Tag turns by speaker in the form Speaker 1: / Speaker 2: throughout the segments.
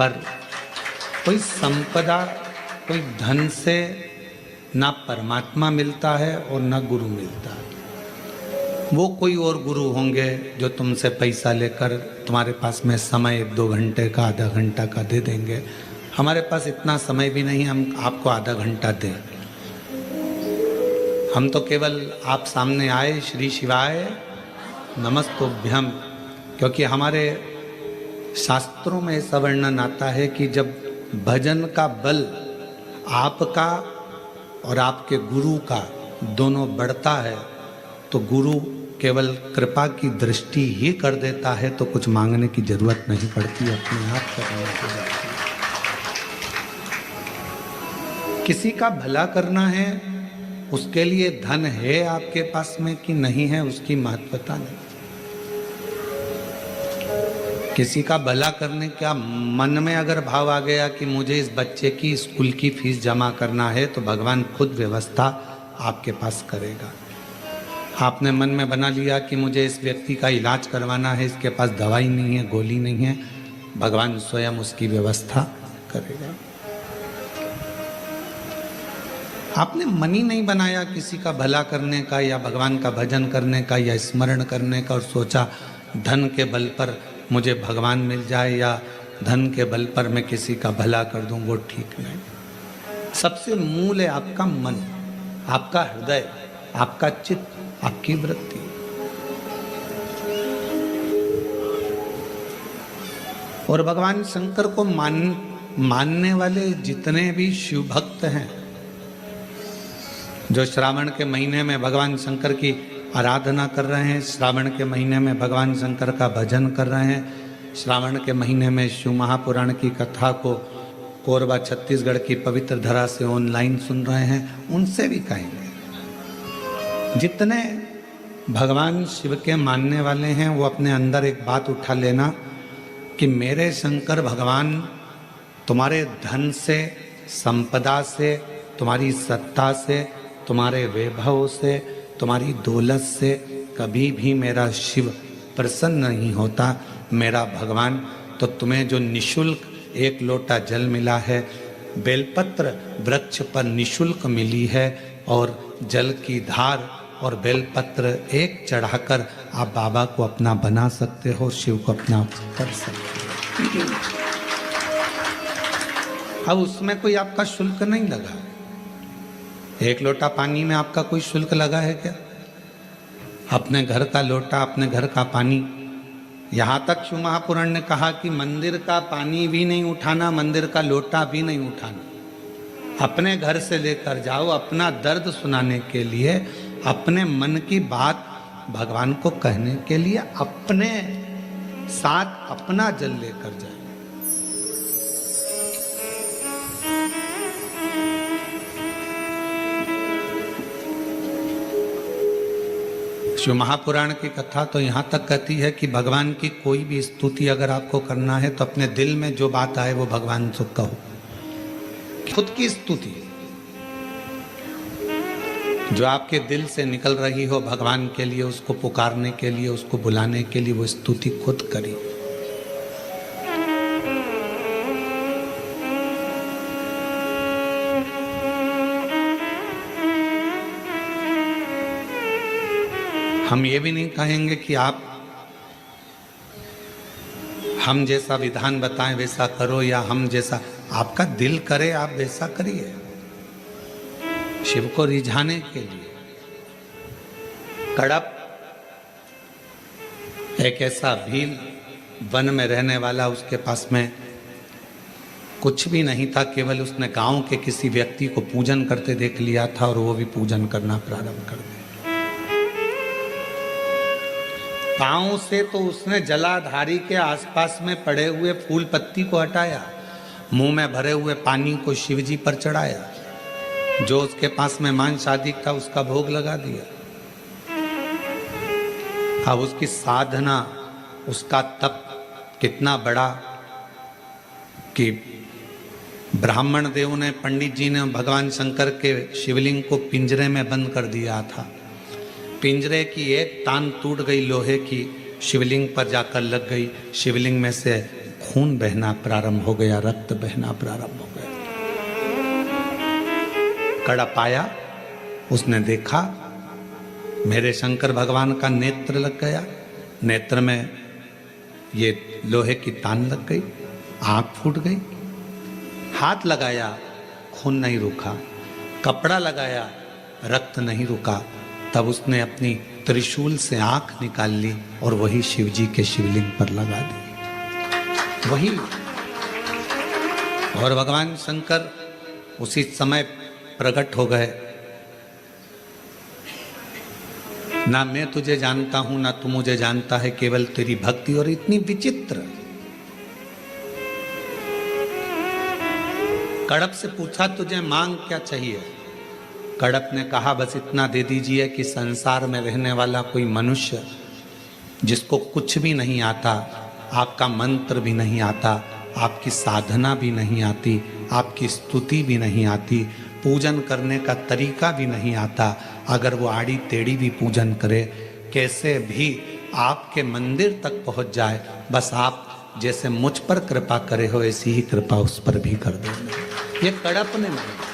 Speaker 1: पर कोई संपदा, कोई धन से ना परमात्मा मिलता है और ना गुरु मिलता है। वो कोई और गुरु होंगे जो तुमसे पैसा लेकर तुम्हारे पास में समय 1-2 घंटे का, आधा घंटा का दे देंगे। हमारे पास इतना समय भी नहीं हम आपको आधा घंटा दें। हम तो केवल आप सामने आए, श्री शिवाय नमस्तुभ्यम, क्योंकि हमारे शास्त्रों में ऐसा वर्णन आता है कि जब भजन का बल आपका और आपके गुरु का दोनों बढ़ता है तो गुरु केवल कृपा की दृष्टि ही कर देता है, तो कुछ मांगने की जरूरत नहीं पड़ती, अपने आप करने की जरूरत है। किसी का भला करना है, उसके लिए धन है आपके पास में कि नहीं है उसकी महत्वता नहीं। किसी का भला करने का मन में अगर भाव आ गया कि मुझे इस बच्चे की स्कूल की फीस जमा करना है, तो भगवान खुद व्यवस्था आपके पास करेगा। आपने मन में बना लिया कि मुझे इस व्यक्ति का इलाज करवाना है, इसके पास दवाई नहीं है, गोली नहीं है, भगवान स्वयं उसकी व्यवस्था करेगा। आपने मन ही नहीं बनाया किसी का भला करने का या भगवान का भजन करने का या स्मरण करने का और सोचा धन के बल पर मुझे भगवान मिल जाए या धन के बल पर मैं किसी का भला कर दूं, वो ठीक नहीं। सबसे मूल है आपका मन, आपका हृदय, आपका चित्त, आपकी वृत्ति। और भगवान शंकर को मानने वाले जितने भी शिव भक्त हैं, जो श्रावण के महीने में भगवान शंकर की आराधना कर रहे हैं, श्रावण के महीने में भगवान शंकर का भजन कर रहे हैं, श्रावण के महीने में शिव महापुराण की कथा को कोरबा छत्तीसगढ़ की पवित्र धरा से ऑनलाइन सुन रहे हैं, उनसे भी कहेंगे, जितने भगवान शिव के मानने वाले हैं वो अपने अंदर एक बात उठा लेना कि मेरे शंकर भगवान तुम्हारे धन से, संपदा से, तुम्हारी सत्ता से, तुम्हारे वैभव से, तुम्हारी दौलत से कभी भी मेरा शिव प्रसन्न नहीं होता। मेरा भगवान तो तुम्हें जो निशुल्क 1 लोटा जल मिला है, बेलपत्र वृक्ष पर निशुल्क मिली है, और जल की धार और बेलपत्र एक चढ़ाकर आप बाबा को अपना बना सकते हो, शिव को अपना कर सकते हो। अब उसमें कोई आपका शुल्क नहीं लगा। 1 लोटा पानी में आपका कोई शुल्क लगा है क्या? अपने घर का लोटा, अपने घर का पानी, यहाँ तक शिव महापुराण ने कहा कि मंदिर का पानी भी नहीं उठाना, मंदिर का लोटा भी नहीं उठाना, अपने घर से लेकर जाओ, अपना दर्द सुनाने के लिए, अपने मन की बात भगवान को कहने के लिए अपने साथ अपना जल लेकर जाए। शिव महापुराण की कथा तो यहाँ तक कहती है कि भगवान की कोई भी स्तुति अगर आपको करना है तो अपने दिल में जो बात आए वो भगवान से कहो। खुद की स्तुति जो आपके दिल से निकल रही हो भगवान के लिए, उसको पुकारने के लिए, उसको बुलाने के लिए, वो स्तुति खुद करी। हम ये भी नहीं कहेंगे कि आप हम जैसा विधान बताएं वैसा करो, या हम जैसा आपका दिल करे आप वैसा करिए। शिव को रिझाने के लिए कड़प एक ऐसा भील वन में रहने वाला, उसके पास में कुछ भी नहीं था, केवल उसने गांव के किसी व्यक्ति को पूजन करते देख लिया था और वो भी पूजन करना प्रारंभ कर दिया। पांव से तो उसने जलाधारी के आसपास में पड़े हुए फूल पत्ती को हटाया, मुंह में भरे हुए पानी को शिवजी पर चढ़ाया, जो उसके पास में मांस आदि था उसका भोग लगा दिया। अब उसकी साधना, उसका तप कितना बड़ा कि ब्राह्मण देव ने, पंडित जी ने भगवान शंकर के शिवलिंग को पिंजरे में बंद कर दिया था। पिंजरे की एक तान टूट गई लोहे की, शिवलिंग पर जाकर लग गई, शिवलिंग में से खून बहना प्रारंभ हो गया, रक्त बहना प्रारंभ हो गया। कड़प आया, उसने देखा, मेरे शंकर भगवान का नेत्र लग गया, नेत्र में ये लोहे की तान लग गई, आंख फूट गई। हाथ लगाया, खून नहीं रुका, कपड़ा लगाया, रक्त नहीं रुका। तब उसने अपनी त्रिशूल से आंख निकाल ली और वही शिवजी के शिवलिंग पर लगा दी, वही। और भगवान शंकर उसी समय प्रकट हो गए। ना मैं तुझे जानता हूं, ना तू मुझे जानता है, केवल तेरी भक्ति। और इतनी विचित्र। कड़प से पूछा, तुझे मांग क्या चाहिए? कड़प ने कहा, बस इतना दे दीजिए कि संसार में रहने वाला कोई मनुष्य जिसको कुछ भी नहीं आता, आपका मंत्र भी नहीं आता, आपकी साधना भी नहीं आती, आपकी स्तुति भी नहीं आती, पूजन करने का तरीका भी नहीं आता, अगर वो आड़ी टेढ़ी भी पूजन करे, कैसे भी आपके मंदिर तक पहुंच जाए, बस आप जैसे मुझ पर कृपा करे हो ऐसी ही कृपा उस पर भी कर दो। ये कड़प ने मांगा।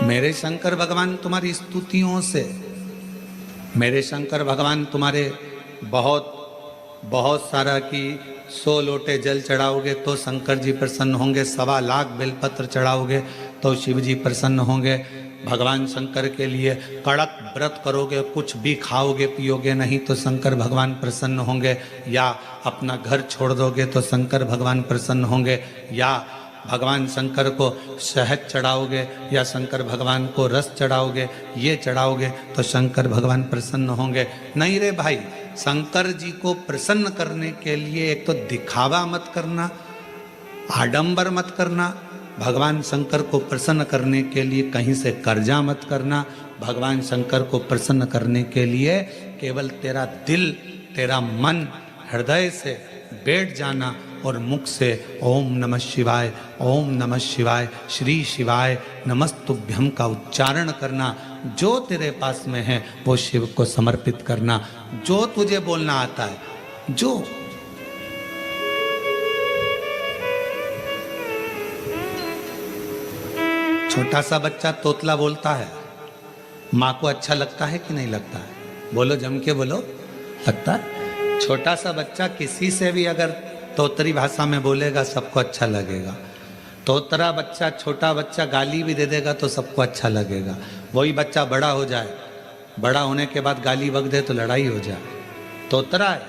Speaker 1: मेरे शंकर भगवान तुम्हारी स्तुतियों से, मेरे शंकर भगवान तुम्हारे बहुत सारा की 100 लोटे जल चढ़ाओगे तो शंकर जी प्रसन्न होंगे, 1.25 लाख बेलपत्र चढ़ाओगे तो शिव जी प्रसन्न होंगे। भगवान शंकर के लिए कड़क व्रत करोगे, कुछ भी खाओगे पियोगे नहीं तो शंकर भगवान प्रसन्न होंगे, या अपना घर छोड़ दोगे तो शंकर भगवान प्रसन्न होंगे, या भगवान शंकर को शहद चढ़ाओगे या शंकर भगवान को रस चढ़ाओगे, ये चढ़ाओगे तो शंकर भगवान प्रसन्न होंगे। नहीं रे भाई, शंकर जी को प्रसन्न करने के लिए एक तो दिखावा मत करना, आडंबर मत करना। भगवान शंकर को प्रसन्न करने के लिए कहीं से कर्जा मत करना। भगवान शंकर को प्रसन्न करने के लिए केवल तेरा दिल, तेरा मन हृदय से बैठ जाना और मुख से ओम नमः शिवाय, ओम नमः शिवाय, श्री शिवाय नमस्तुभ्यम का उच्चारण करना। जो तेरे पास में है वो शिव को समर्पित करना, जो तुझे बोलना आता है। जो छोटा सा बच्चा तोतला बोलता है, माँ को अच्छा लगता है कि नहीं लगता है? बोलो, जम के बोलो, लगता है। छोटा सा बच्चा किसी से भी अगर तोतरी भाषा में बोलेगा सबको अच्छा लगेगा। तोतरा बच्चा, छोटा बच्चा गाली भी दे देगा तो सबको अच्छा लगेगा। वही बच्चा बड़ा हो जाए, बड़ा होने के बाद गाली बक दे तो लड़ाई हो जाए। तोतरा है,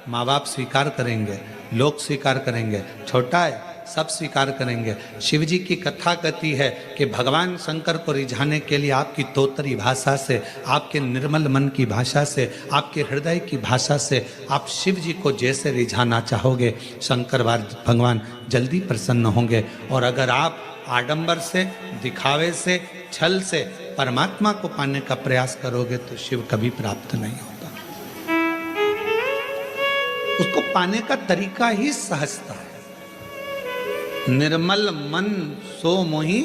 Speaker 1: माँ बाप स्वीकार करेंगे, लोग स्वीकार करेंगे। छोटा है, सब स्वीकार करेंगे। शिव जी की कथा कहती है कि भगवान शंकर को रिझाने के लिए आपकी तोतरी भाषा से, आपके निर्मल मन की भाषा से, आपके हृदय की भाषा से आप शिव जी को जैसे रिझाना चाहोगे, शंकर भगवान जल्दी प्रसन्न होंगे। और अगर आप आडंबर से, दिखावे से, छल से परमात्मा को पाने का प्रयास करोगे तो शिव कभी प्राप्त नहीं होगा। उसको पाने का तरीका ही सहजता है। निर्मल मन सो मोहि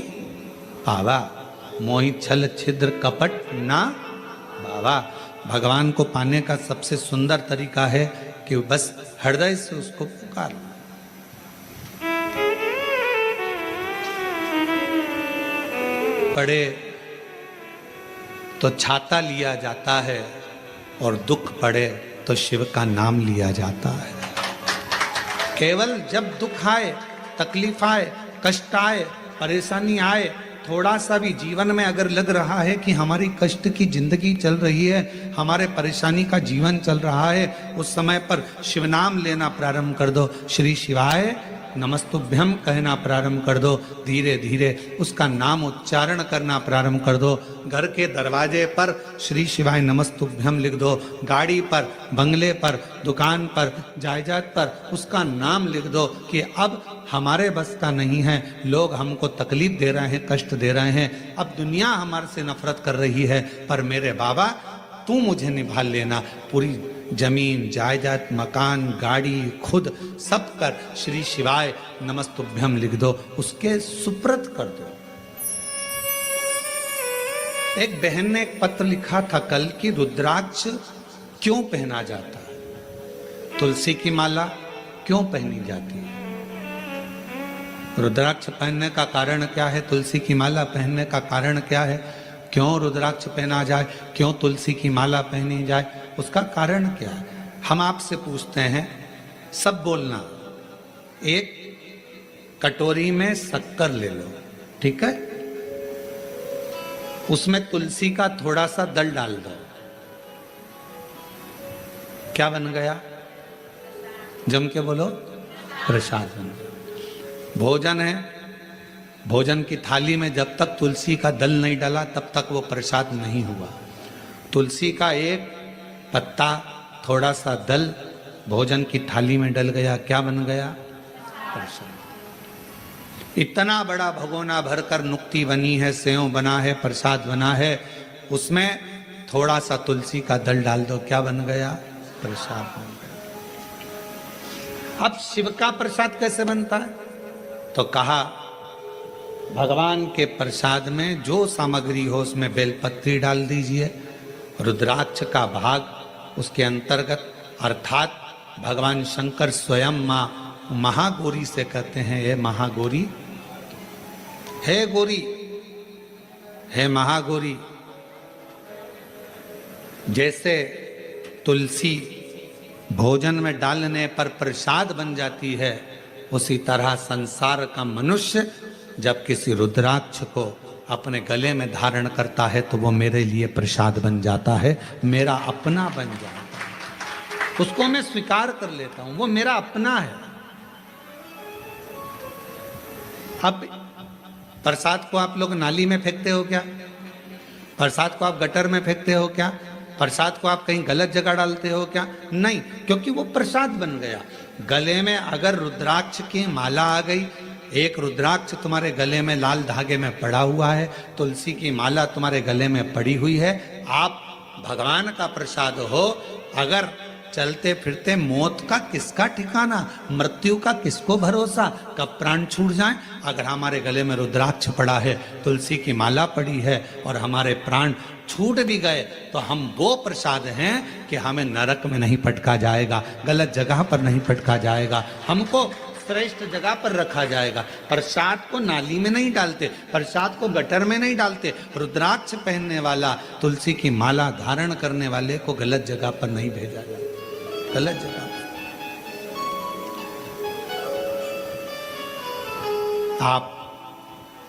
Speaker 1: पावा, मोहि छल छिद्र कपट ना बावा। भगवान को पाने का सबसे सुंदर तरीका है कि बस हृदय से उसको पुकार। पड़े तो छाता लिया जाता है और दुख पड़े तो शिव का नाम लिया जाता है। केवल जब दुख आए, तकलीफ आए, कष्ट आए, परेशानी आए, थोड़ा सा भी जीवन में अगर लग रहा है कि हमारी कष्ट की जिंदगी चल रही है, हमारे परेशानी का जीवन चल रहा है, उस समय पर शिव नाम लेना प्रारंभ कर दो। श्री शिवाय नमस्तुभ्यम कहना प्रारंभ कर दो। धीरे धीरे उसका नाम उच्चारण करना प्रारंभ कर दो। घर के दरवाजे पर श्री शिवाय नमस्तुभ्यम लिख दो। गाड़ी पर, बंगले पर, दुकान पर, जायदाद पर उसका नाम लिख दो कि अब हमारे बस का नहीं है, लोग हमको तकलीफ दे रहे हैं, कष्ट दे रहे हैं, अब दुनिया हमारे से नफरत कर रही है, पर मेरे बाबा तू मुझे निभा लेना। पूरी जमीन, जायदाद, मकान, गाड़ी, खुद सब कर श्री शिवाय नमस्तुभ्यम लिख दो, उसके सुप्रत कर दो। एक बहन ने एक पत्र लिखा था कल कि रुद्राक्ष क्यों पहना जाता है, तुलसी की माला क्यों पहनी जाती है। रुद्राक्ष पहनने का कारण क्या है, तुलसी की माला पहनने का कारण क्या है, क्यों रुद्राक्ष पहना जाए, क्यों तुलसी की माला पहनी जाए, उसका कारण क्या है। हम आपसे पूछते हैं, सब बोलना। एक कटोरी में शक्कर ले लो, ठीक है, उसमें तुलसी का थोड़ा सा दल डाल दो, क्या बन गया, जम के बोलो, प्रसाद बन गया। भोजन है, भोजन की थाली में जब तक तुलसी का दल नहीं डाला तब तक वो प्रसाद नहीं हुआ। तुलसी का एक पत्ता, थोड़ा सा दल भोजन की थाली में डल गया, क्या बन गया, प्रसाद। इतना बड़ा भगोना भरकर नुक्ति बनी है, सेव बना है, प्रसाद बना है, उसमें थोड़ा सा तुलसी का दल डाल दो, क्या बन गया, प्रसाद बन गया। अब शिव का प्रसाद कैसे बनता है, तो कहा भगवान के प्रसाद में जो सामग्री हो उसमें बेलपत्री डाल दीजिए, रुद्राक्ष का भाग उसके अंतर्गत, अर्थात भगवान शंकर स्वयं मां महागौरी से कहते हैं, ये महागौरी, हे गौरी, हे महागौरी। जैसे तुलसी भोजन में डालने पर प्रसाद बन जाती है, उसी तरह संसार का मनुष्य जब किसी रुद्राक्ष को अपने गले में धारण करता है तो वो मेरे लिए प्रसाद बन जाता है, मेरा अपना बन जाता है, उसको मैं स्वीकार कर लेता हूं, वो मेरा अपना है। अब प्रसाद को आप लोग नाली में फेंकते हो क्या, प्रसाद को आप गटर में फेंकते हो क्या, प्रसाद को आप कहीं गलत जगह डालते हो क्या, नहीं, क्योंकि वो प्रसाद बन गया। गले में अगर रुद्राक्ष की माला आ गई, एक रुद्राक्ष तुम्हारे गले में लाल धागे में पड़ा हुआ है, तुलसी की माला तुम्हारे गले में पड़ी हुई है, आप भगवान का प्रसाद हो। अगर चलते फिरते मौत का किसका ठिकाना, मृत्यु का किसको भरोसा, कब प्राण छूट जाए। अगर हमारे गले में रुद्राक्ष पड़ा है, तुलसी की माला पड़ी है और हमारे प्राण छूट भी गए तो हम वो प्रसाद हैं कि हमें नरक में नहीं पटका जाएगा, गलत जगह पर नहीं पटका जाएगा, हमको श्रेष्ठ जगह पर रखा जाएगा। प्रसाद को नाली में नहीं डालते, प्रसाद को गटर में नहीं डालते, रुद्राक्ष पहनने वाला, तुलसी की माला धारण करने वाले को गलत जगह पर नहीं भेजा जाए, गलत जगह पर। आप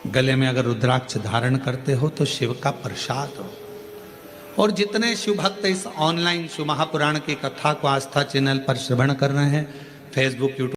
Speaker 1: गले में अगर रुद्राक्ष धारण करते हो तो शिव का प्रसाद हो। और जितने शिव भक्त इस ऑनलाइन शिव महापुराण की कथा को आस्था चैनल पर श्रवण कर रहे हैं, फेसबुक, यूट्यूब